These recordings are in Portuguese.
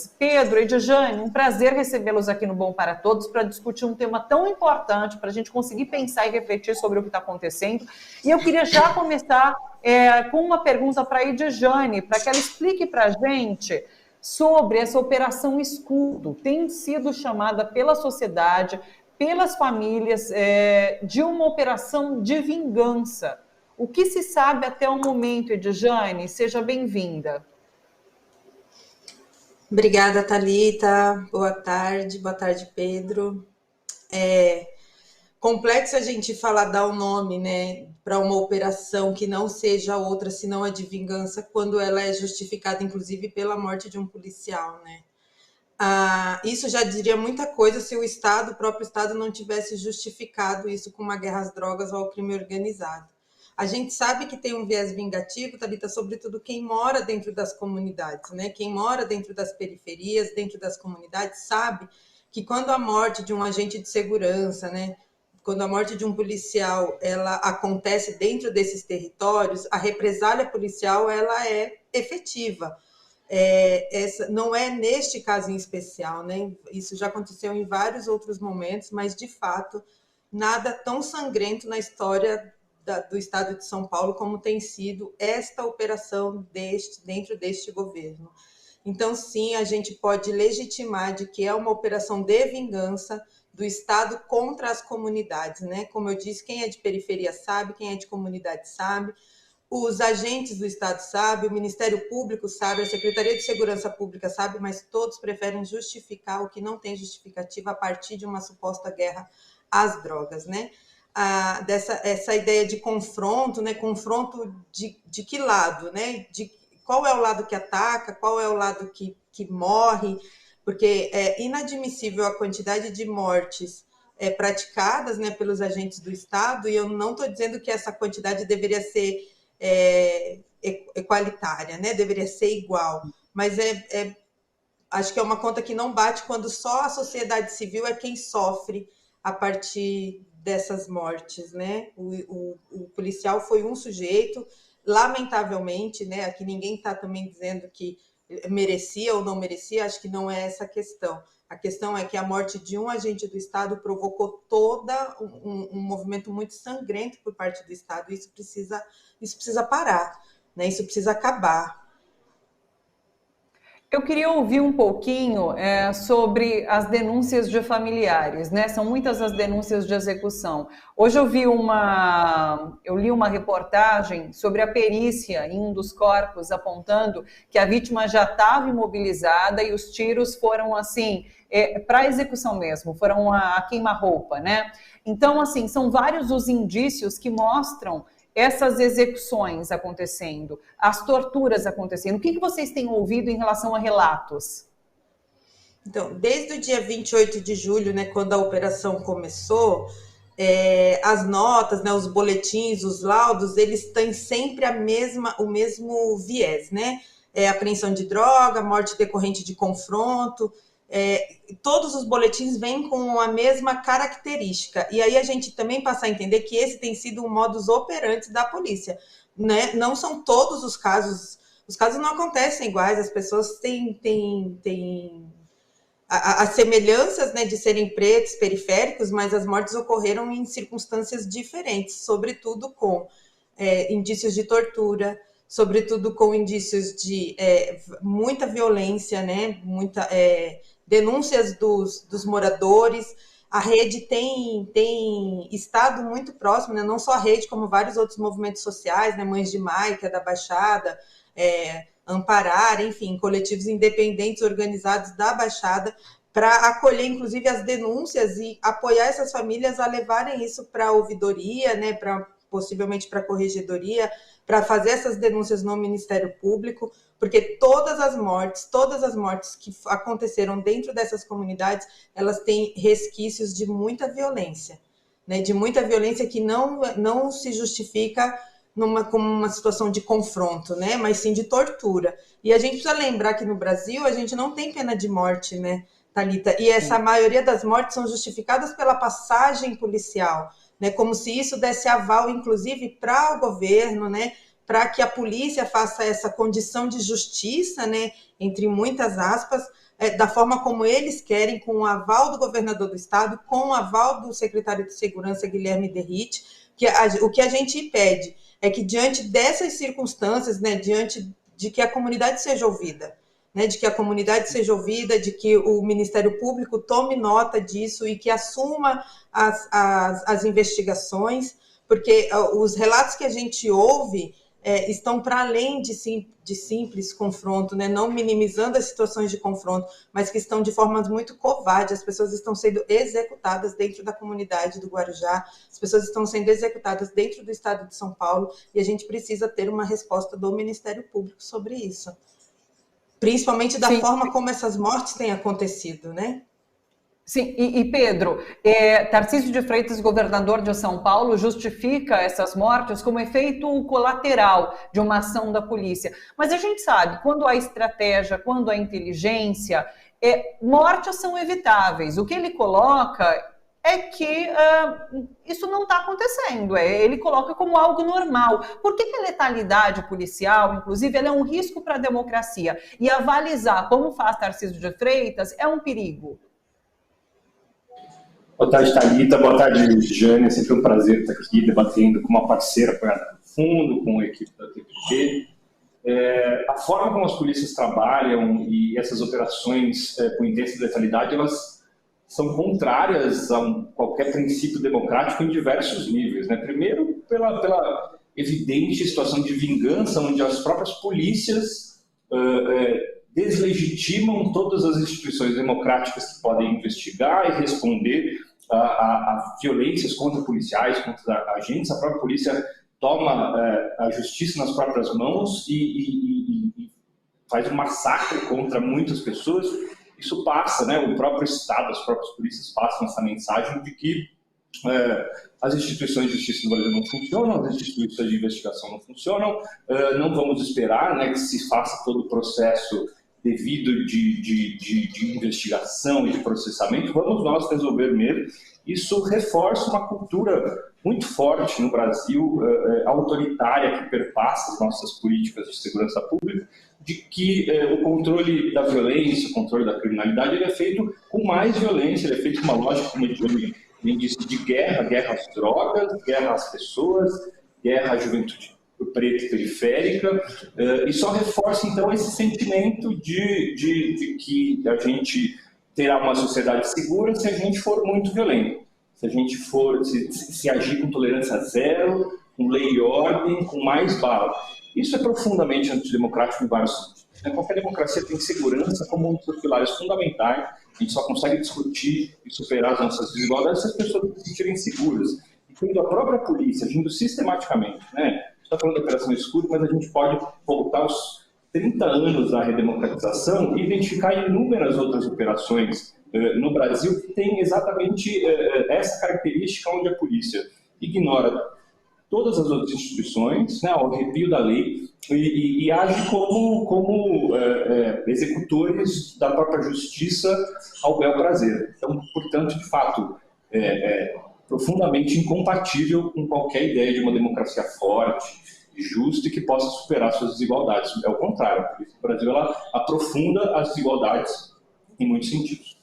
Pedro, Edjane, um prazer recebê-los aqui no Bom para Todos para discutir um tema tão importante, para a gente conseguir pensar e refletir sobre o que está acontecendo. E eu queria já começar com uma pergunta para a Edjane, para que ela explique para a gente sobre essa Operação Escudo. Tem sido chamada pela sociedade, pelas famílias, de uma operação de vingança. O que se sabe até o momento, Edjane? Seja bem-vinda. Obrigada, Thalita. Boa tarde, Pedro. É complexo a gente dar o nome, né, para uma operação que não seja outra, senão a de vingança, quando ela é justificada, inclusive, pela morte de um policial, né? Isso já diria muita coisa se o próprio Estado, não tivesse justificado isso com uma guerra às drogas ou ao crime organizado. A gente sabe que tem um viés vingativo, Thalita, sobretudo quem mora dentro das comunidades, né? Quem mora dentro das periferias, dentro das comunidades, sabe que quando a morte de um agente de segurança, né, quando a morte de um policial, ela acontece dentro desses territórios, a represália policial, ela é efetiva. Essa não é neste caso em especial, né? Isso já aconteceu em vários outros momentos, mas de fato nada tão sangrento na história do Estado de São Paulo como tem sido esta operação dentro deste governo. Então, sim, a gente pode legitimar de que é uma operação de vingança do Estado contra as comunidades, né? Como eu disse, quem é de periferia sabe, quem é de comunidade sabe, os agentes do Estado sabem, o Ministério Público sabe, a Secretaria de Segurança Pública sabe, mas todos preferem justificar o que não tem justificativa a partir de uma suposta guerra às drogas, né? Essa ideia de confronto, né? Confronto de que lado, né? De qual é o lado que ataca, qual é o lado que morre, porque é inadmissível a quantidade de mortes praticadas, né, pelos agentes do Estado, e eu não estou dizendo que essa quantidade deveria ser equalitária, né? Deveria ser igual, mas acho que é uma conta que não bate quando só a sociedade civil é quem sofre a partir dessas mortes, né? O policial foi um sujeito, lamentavelmente, né? Aqui ninguém está também dizendo que merecia ou não merecia, acho que não é essa a questão. A questão é que a morte de um agente do Estado provocou todo um movimento muito sangrento por parte do Estado, e isso precisa parar, né? Isso precisa acabar. Eu queria ouvir um pouquinho sobre as denúncias de familiares, né? São muitas as denúncias de execução. Hoje eu li uma reportagem sobre a perícia em um dos corpos, apontando que a vítima já estava imobilizada e os tiros foram assim, para execução mesmo, foram a queima-roupa, né? Então, assim, são vários os indícios que mostram essas execuções acontecendo, as torturas acontecendo. O que vocês têm ouvido em relação a relatos? Então, desde o dia 28 de julho, né, quando a operação começou, as notas, né, os boletins, os laudos, eles têm sempre o mesmo viés, né? Apreensão de droga, morte decorrente de confronto, todos os boletins vêm com a mesma característica. E aí a gente também passa a entender que esse tem sido um modus operandi da polícia, né? Não são todos os casos não acontecem iguais, as pessoas têm as semelhanças, né, de serem pretos, periféricos, mas as mortes ocorreram em circunstâncias diferentes, sobretudo com indícios de tortura, sobretudo com indícios de muita violência, né, denúncias dos moradores. A rede tem estado muito próximo, né, não só a rede, como vários outros movimentos sociais, né, Mães de Maio, que é da Baixada, Amparar, enfim, coletivos independentes organizados da Baixada, para acolher, inclusive, as denúncias e apoiar essas famílias a levarem isso para a ouvidoria, né, possivelmente para a corregedoria, para fazer essas denúncias no Ministério Público, porque todas as mortes que aconteceram dentro dessas comunidades, elas têm resquícios de muita violência, né, de muita violência que não se justifica como uma situação de confronto, né, mas sim de tortura. E a gente precisa lembrar que no Brasil a gente não tem pena de morte, né, Thalita? E essa maioria das mortes são justificadas pela passagem policial, né, como se isso desse aval, inclusive, para o governo, né, para que a polícia faça essa condição de justiça, né, entre muitas aspas, da forma como eles querem, com o aval do governador do estado, com o aval do secretário de Segurança, Guilherme Derrite, o que a gente pede é que, diante dessas circunstâncias, né, diante de que a comunidade seja ouvida, né, de que a comunidade seja ouvida, de que o Ministério Público tome nota disso e que assuma as investigações, porque os relatos que a gente ouve estão para além de simples confronto, né? Não minimizando as situações de confronto, mas que estão de formas muito covardes. As pessoas estão sendo executadas dentro da comunidade do Guarujá, as pessoas estão sendo executadas dentro do estado de São Paulo, e a gente precisa ter uma resposta do Ministério Público sobre isso. Principalmente da forma como essas mortes têm acontecido, né? Sim, e Pedro, Tarcísio de Freitas, governador de São Paulo, justifica essas mortes como efeito colateral de uma ação da polícia. Mas a gente sabe, quando há estratégia, quando há inteligência, mortes são evitáveis. O que ele coloca é que isso não está acontecendo, ele coloca como algo normal. Por que a letalidade policial, inclusive, ela é um risco para a democracia? E avalizar, como faz Tarcísio de Freitas, é um perigo. Boa tarde, Thalita. Boa tarde, Jane. É sempre um prazer estar aqui debatendo com uma parceira apoiada no fundo, com a equipe da TPG. A forma como as polícias trabalham e essas operações com intensa letalidade, elas são contrárias a qualquer princípio democrático em diversos níveis, né? Primeiro, pela evidente situação de vingança, onde as próprias polícias deslegitimam todas as instituições democráticas que podem investigar e responder a violências contra policiais, contra agentes. A própria polícia toma a justiça nas próprias mãos e faz um massacre contra muitas pessoas. Isso passa, né? O próprio Estado, as próprias polícias passam essa mensagem de que as instituições de justiça no Brasil não funcionam, as instituições de investigação não funcionam, não vamos esperar, né, que se faça todo o processo devido de investigação e de processamento, vamos nós resolver mesmo. Isso reforça uma cultura muito forte no Brasil, autoritária, que perpassa as nossas políticas de segurança pública, de que o controle da violência, o controle da criminalidade, ele é feito com mais violência, ele é feito com uma lógica, como ele disse, de guerra às drogas, guerra às pessoas, guerra à juventude preta e periférica, e só reforça, então, esse sentimento de que a gente terá uma sociedade segura se a gente for muito violento, se a gente for se agir com tolerância zero, com lei e ordem, com mais bala. Isso é profundamente antidemocrático em vários sentidos. Qualquer democracia tem segurança como um dos seus pilares fundamentais. A gente só consegue discutir e superar as nossas desigualdades se as pessoas se sentirem seguras. E quando a própria polícia, agindo sistematicamente, né? Está falando da Operação Escudo, mas a gente pode voltar aos 30 anos da redemocratização e identificar inúmeras outras operações no Brasil que têm exatamente essa característica, onde a polícia ignora todas as outras instituições, né, ao arrepio da lei, e age como executores da própria justiça ao bel prazer. Então, portanto, de fato, profundamente incompatível com qualquer ideia de uma democracia forte, justa e que possa superar suas desigualdades. É o contrário, a polícia do Brasil ela aprofunda as desigualdades em muitos sentidos.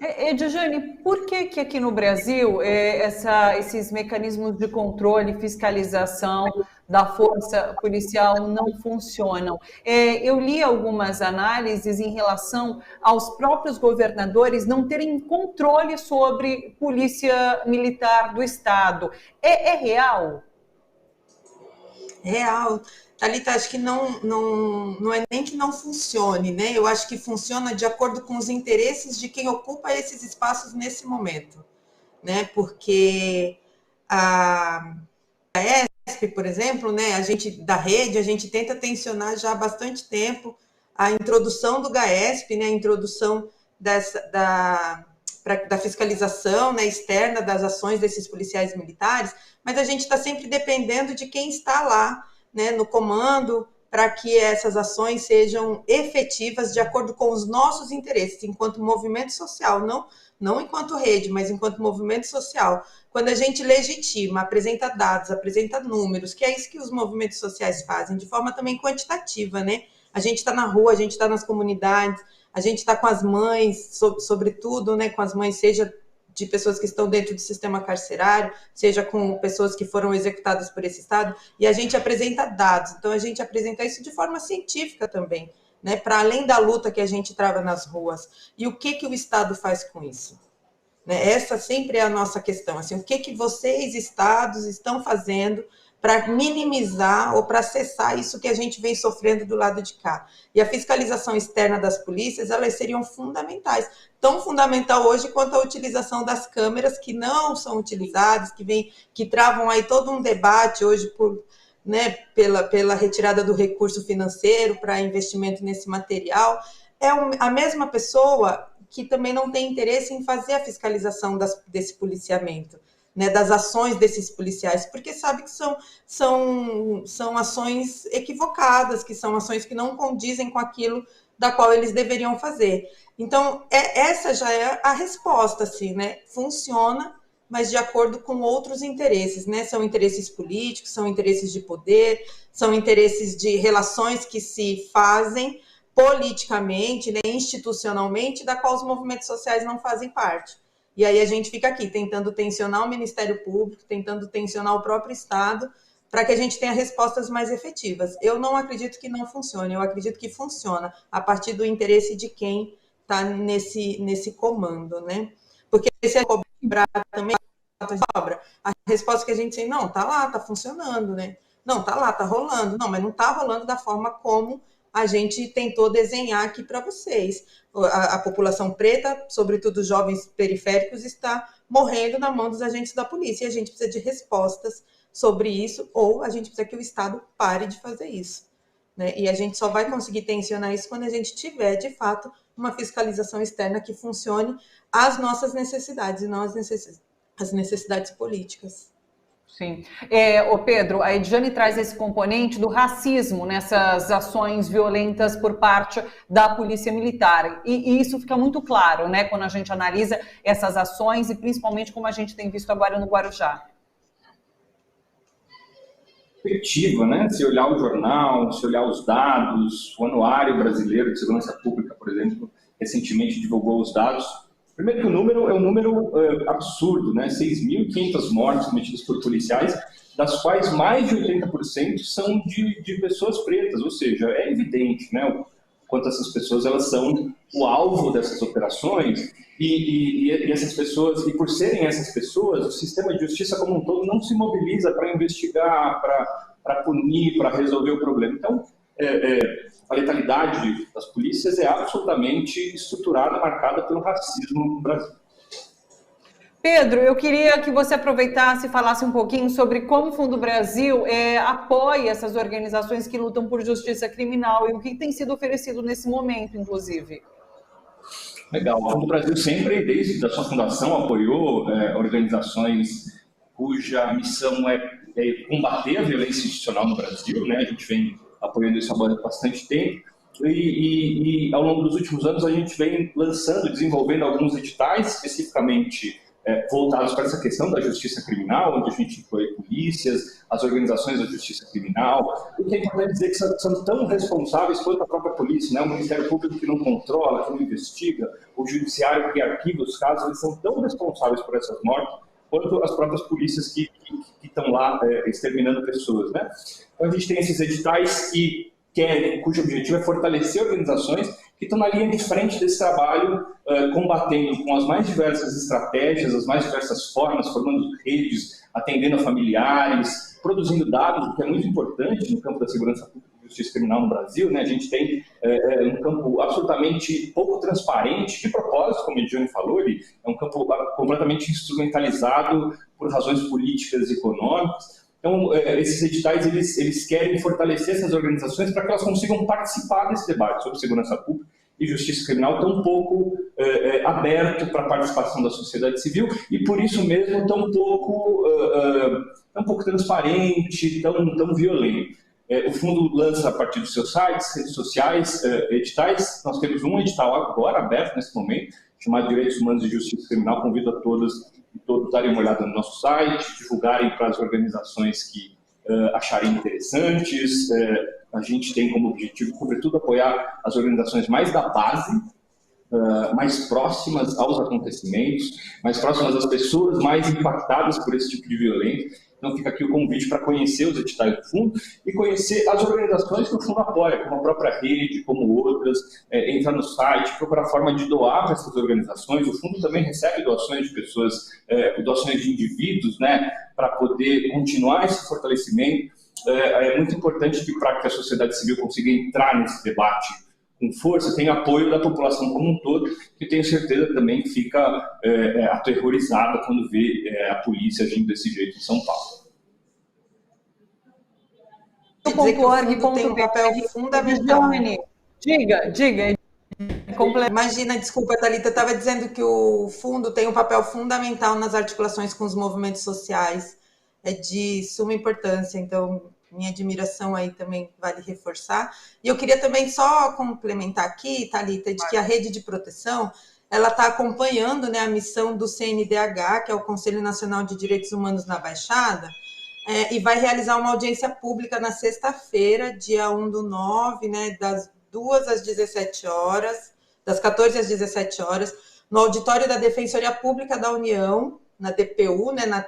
Edjane, por que aqui no Brasil esses mecanismos de controle e fiscalização da força policial não funcionam? Eu li algumas análises em relação aos próprios governadores não terem controle sobre polícia militar do Estado. É real? Real. Thalita, acho que não é nem que não funcione, né? Eu acho que funciona de acordo com os interesses de quem ocupa esses espaços nesse momento, né? Porque a ESP, por exemplo, né? A gente tenta tensionar já há bastante tempo a introdução do GAESP, né? A introdução da fiscalização, né, externa das ações desses policiais militares, mas a gente está sempre dependendo de quem está lá, né, no comando, para que essas ações sejam efetivas de acordo com os nossos interesses, enquanto movimento social, não enquanto rede, mas enquanto movimento social. Quando a gente legitima, apresenta dados, apresenta números, que é isso que os movimentos sociais fazem, de forma também quantitativa, né? A gente está na rua, a gente está nas comunidades, a gente está com as mães, sobretudo, né, com as mães, seja de pessoas que estão dentro do sistema carcerário, seja com pessoas que foram executadas por esse Estado, e a gente apresenta dados. Então, a gente apresenta isso de forma científica também, né, para além da luta que a gente trava nas ruas. E o que o Estado faz com isso? Né? Essa sempre é a nossa questão. Assim, o que vocês, Estados, estão fazendo para minimizar ou para cessar isso que a gente vem sofrendo do lado de cá? E a fiscalização externa das polícias, elas seriam fundamentais. Tão fundamental hoje quanto a utilização das câmeras que não são utilizadas, que travam aí todo um debate hoje né, pela retirada do recurso financeiro para investimento nesse material. É a mesma pessoa que também não tem interesse em fazer a fiscalização desse policiamento, né, das ações desses policiais, porque sabe que são ações equivocadas, que são ações que não condizem com aquilo da qual eles deveriam fazer. Então, essa já é a resposta, assim, né? Funciona, mas de acordo com outros interesses, né? São interesses políticos, são interesses de poder, são interesses de relações que se fazem politicamente, né, institucionalmente, da qual os movimentos sociais não fazem parte. E aí a gente fica aqui tentando tensionar o Ministério Público, tentando tensionar o próprio Estado, para que a gente tenha respostas mais efetivas. Eu não acredito que não funcione, eu acredito que funciona a partir do interesse de quem está nesse comando, né? Porque se é cobrar também, a resposta que a gente tem, não, tá lá, tá funcionando, né? Não, tá lá, tá rolando. Não, mas não tá rolando da forma como a gente tentou desenhar aqui para vocês. A população preta, sobretudo os jovens periféricos, está morrendo na mão dos agentes da polícia. E a gente precisa de respostas sobre isso, ou a gente precisa que o Estado pare de fazer isso, né? E a gente só vai conseguir tensionar isso quando a gente tiver, de fato, uma fiscalização externa que funcione às nossas necessidades e não às necessidades políticas. Sim. Ô Pedro, a Edjane traz esse componente do racismo nessas ações violentas por parte da Polícia Militar. E isso fica muito claro, né, quando a gente analisa essas ações e principalmente como a gente tem visto agora no Guarujá. Perspectiva, né? Se olhar o jornal, se olhar os dados, o Anuário Brasileiro de Segurança Pública, por exemplo, recentemente divulgou os dados. Primeiro que o número é um número absurdo, né? 6.500 mortes cometidas por policiais, das quais mais de 80% são de pessoas pretas, ou seja, é evidente, né, o quanto essas pessoas elas são o alvo dessas operações e essas pessoas, e por serem essas pessoas, o sistema de justiça como um todo não se mobiliza para investigar, para punir, para resolver o problema. Então, a letalidade das polícias é absolutamente estruturada, marcada pelo racismo no Brasil. Pedro, eu queria que você aproveitasse e falasse um pouquinho sobre como o Fundo Brasil apoia essas organizações que lutam por justiça criminal e o que tem sido oferecido nesse momento, inclusive. Legal. O Fundo Brasil sempre, desde a sua fundação, apoiou organizações cuja missão é combater a violência institucional no Brasil, né? A gente vem apoiando isso há bastante tempo. E ao longo dos últimos anos a gente vem lançando, desenvolvendo alguns editais especificamente voltados para essa questão da justiça criminal, onde a gente inclui polícias, as organizações da justiça criminal. O que é importante dizer que são tão responsáveis quanto a própria polícia, né? O Ministério Público que não controla, que não investiga, o Judiciário que arquiva os casos, eles são tão responsáveis por essas mortes quanto as próprias polícias que estão lá exterminando pessoas, né? Então a gente tem esses editais cujo objetivo é fortalecer organizações que estão na linha de frente desse trabalho, combatendo com as mais diversas estratégias, as mais diversas formas, formando redes, atendendo a familiares, produzindo dados, o que é muito importante no campo da segurança pública e justiça criminal no Brasil, né? A gente tem um campo absolutamente pouco transparente, de propósito, como o Edjane falou, ele é um campo completamente instrumentalizado por razões políticas e econômicas. Então, esses editais, eles querem fortalecer essas organizações para que elas consigam participar desse debate sobre segurança pública e justiça criminal tão pouco aberto para a participação da sociedade civil e, por isso mesmo, tão pouco transparente, tão violento. O Fundo lança, a partir dos seus sites, redes sociais, editais. Nós temos um edital agora, aberto nesse momento, chamado Direitos Humanos e Justiça Criminal. Convido a todos darem uma olhada no nosso site, divulgarem para as organizações que acharem interessantes. A gente tem como objetivo, sobretudo, apoiar as organizações mais da base, mais próximas aos acontecimentos, mais próximas às pessoas mais impactadas por esse tipo de violência. Então fica aqui o convite para conhecer os editais do fundo e conhecer as organizações que o fundo apoia, como a própria rede, como outras, entrar no site, procurar forma de doar para essas organizações. O fundo também recebe doações de pessoas, doações de indivíduos, né, para poder continuar esse fortalecimento. É muito importante para que a sociedade civil consiga entrar nesse debate com força, tem apoio da população como um todo, que tenho certeza também fica aterrorizada quando vê a polícia agindo desse jeito em São Paulo. Dizer que o fundo tem um papel fundamental. Diga. Imagina, desculpa, Thalita, eu estava dizendo que o fundo tem um papel fundamental nas articulações com os movimentos sociais, é de suma importância, então minha admiração aí também vale reforçar. E eu queria também só complementar aqui, Thalita, de que a rede de proteção, ela está acompanhando, né, a missão do CNDH, que é o Conselho Nacional de Direitos Humanos na Baixada, e vai realizar uma audiência pública na sexta-feira, dia 1/9, né, das 2 às 17 horas, das 14 às 17 horas, no auditório da Defensoria Pública da União, na DPU, né, na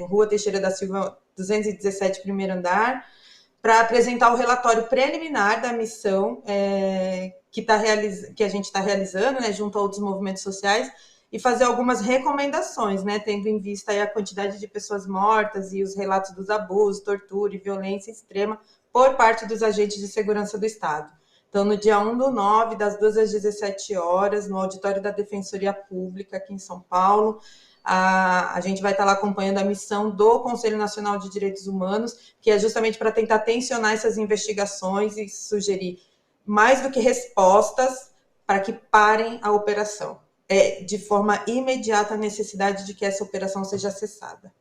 Rua Teixeira da Silva, 217, primeiro andar, para apresentar o relatório preliminar da missão que a gente está realizando, né, junto a outros movimentos sociais, e fazer algumas recomendações, né, tendo em vista aí a quantidade de pessoas mortas e os relatos dos abusos, tortura e violência extrema por parte dos agentes de segurança do Estado. Então, no dia 1/9, das 2 às 17 horas, no auditório da Defensoria Pública, aqui em São Paulo, a gente vai estar lá acompanhando a missão do Conselho Nacional de Direitos Humanos, que é justamente para tentar tensionar essas investigações e sugerir, mais do que respostas, para que parem a operação. De forma imediata a necessidade de que essa operação seja cessada.